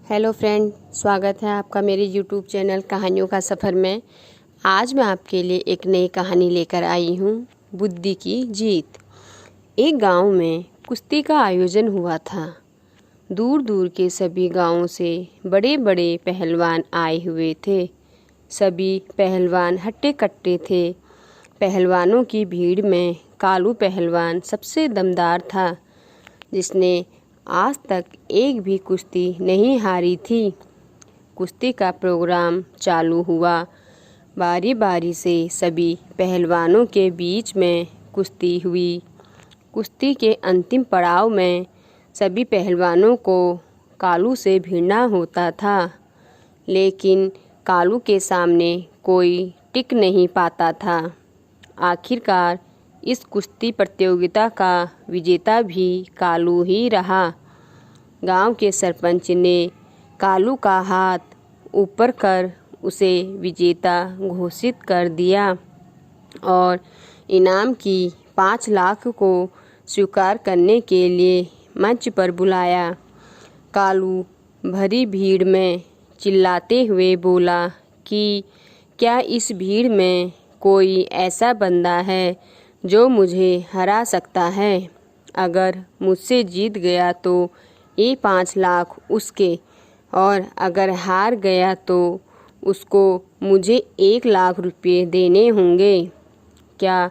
Hello friend, स्वागत है आपका मेरे यूट्यूब चैनल कहानियों का सफ़र में। आज मैं आपके लिए एक नई कहानी लेकर आई हूँ, बुद्धि की जीत। एक गांव में कुश्ती का आयोजन हुआ था। दूर दूर के सभी गांवों से बड़े बड़े पहलवान आए हुए थे। सभी पहलवान हट्टे कट्टे थे। पहलवानों की भीड़ में कालू पहलवान सबसे दमदार था, जिसने आज तक एक भी कुश्ती नहीं हारी थी। कुश्ती का प्रोग्राम चालू हुआ। बारी बारी से सभी पहलवानों के बीच में कुश्ती हुई। कुश्ती के अंतिम पड़ाव में सभी पहलवानों को कालू से भिड़ना होता था, लेकिन कालू के सामने कोई टिक नहीं पाता था। आखिरकार इस कुश्ती प्रतियोगिता का विजेता भी कालू ही रहा। गांव के सरपंच ने कालू का हाथ ऊपर कर उसे विजेता घोषित कर दिया और इनाम की 5 लाख को स्वीकार करने के लिए मंच पर बुलाया। कालू भरी भीड़ में चिल्लाते हुए बोला कि क्या इस भीड़ में कोई ऐसा बंदा है जो मुझे हरा सकता है? अगर मुझसे जीत गया तो ये 5 लाख उसके, और अगर हार गया तो उसको मुझे 1 लाख रुपये देने होंगे। क्या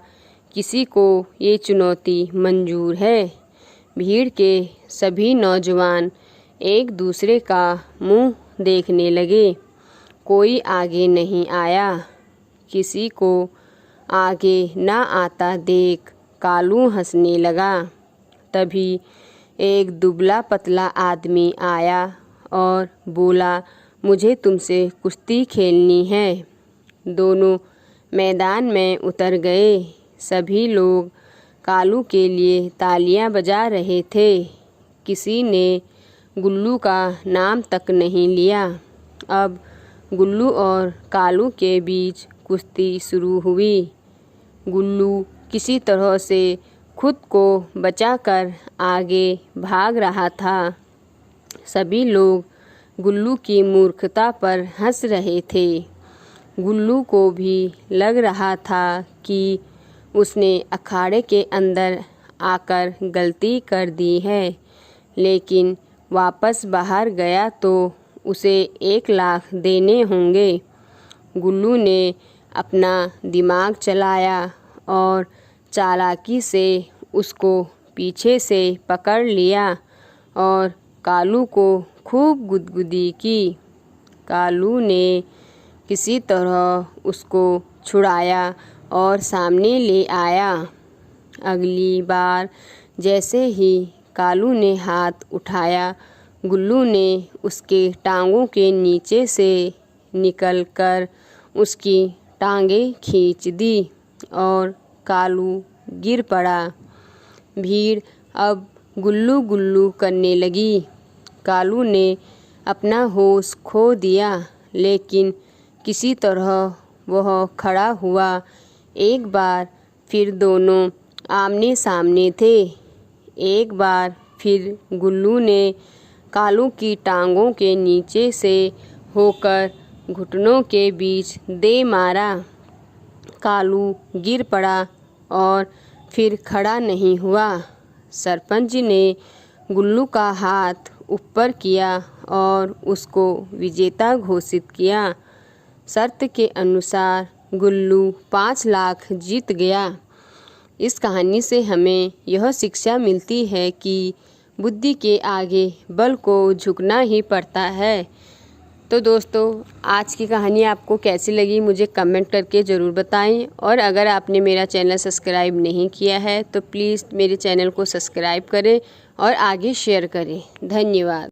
किसी को ये चुनौती मंजूर है? भीड़ के सभी नौजवान एक दूसरे का मुंह देखने लगे। कोई आगे नहीं आया। किसी को आगे ना आता देख कालू हंसने लगा। तभी एक दुबला पतला आदमी आया और बोला, मुझे तुमसे कुश्ती खेलनी है। दोनों मैदान में उतर गए। सभी लोग कालू के लिए तालियां बजा रहे थे। किसी ने गुल्लू का नाम तक नहीं लिया। अब गुल्लू और कालू के बीच कुश्ती शुरू हुई। गुल्लू किसी तरह से खुद को बचाकर आगे भाग रहा था। सभी लोग गुल्लू की मूर्खता पर हंस रहे थे। गुल्लू को भी लग रहा था कि उसने अखाड़े के अंदर आकर गलती कर दी है, लेकिन वापस बाहर गया तो उसे 1 लाख देने होंगे। गुल्लू ने अपना दिमाग चलाया और चालाकी से उसको पीछे से पकड़ लिया और कालू को खूब गुदगुदी की। कालू ने किसी तरह उसको छुड़ाया और सामने ले आया। अगली बार जैसे ही कालू ने हाथ उठाया, गुल्लू ने उसके टांगों के नीचे से निकलकर उसकी टांगें खींच दी और कालू गिर पड़ा। भीड़ अब गुल्लू गुल्लू करने लगी। कालू ने अपना होश खो दिया, लेकिन किसी तरह वह खड़ा हुआ। एक बार फिर दोनों आमने सामने थे। एक बार फिर गुल्लू ने कालू की टांगों के नीचे से होकर घुटनों के बीच दे मारा। कालू गिर पड़ा और फिर खड़ा नहीं हुआ। सरपंच ने गुल्लू का हाथ ऊपर किया और उसको विजेता घोषित किया। शर्त के अनुसार गुल्लू 5 लाख जीत गया। इस कहानी से हमें यह शिक्षा मिलती है कि बुद्धि के आगे बल को झुकना ही पड़ता है। तो दोस्तों, आज की कहानी आपको कैसी लगी मुझे कमेंट करके ज़रूर बताएं, और अगर आपने मेरा चैनल सब्सक्राइब नहीं किया है तो प्लीज़ मेरे चैनल को सब्सक्राइब करें और आगे शेयर करें। धन्यवाद।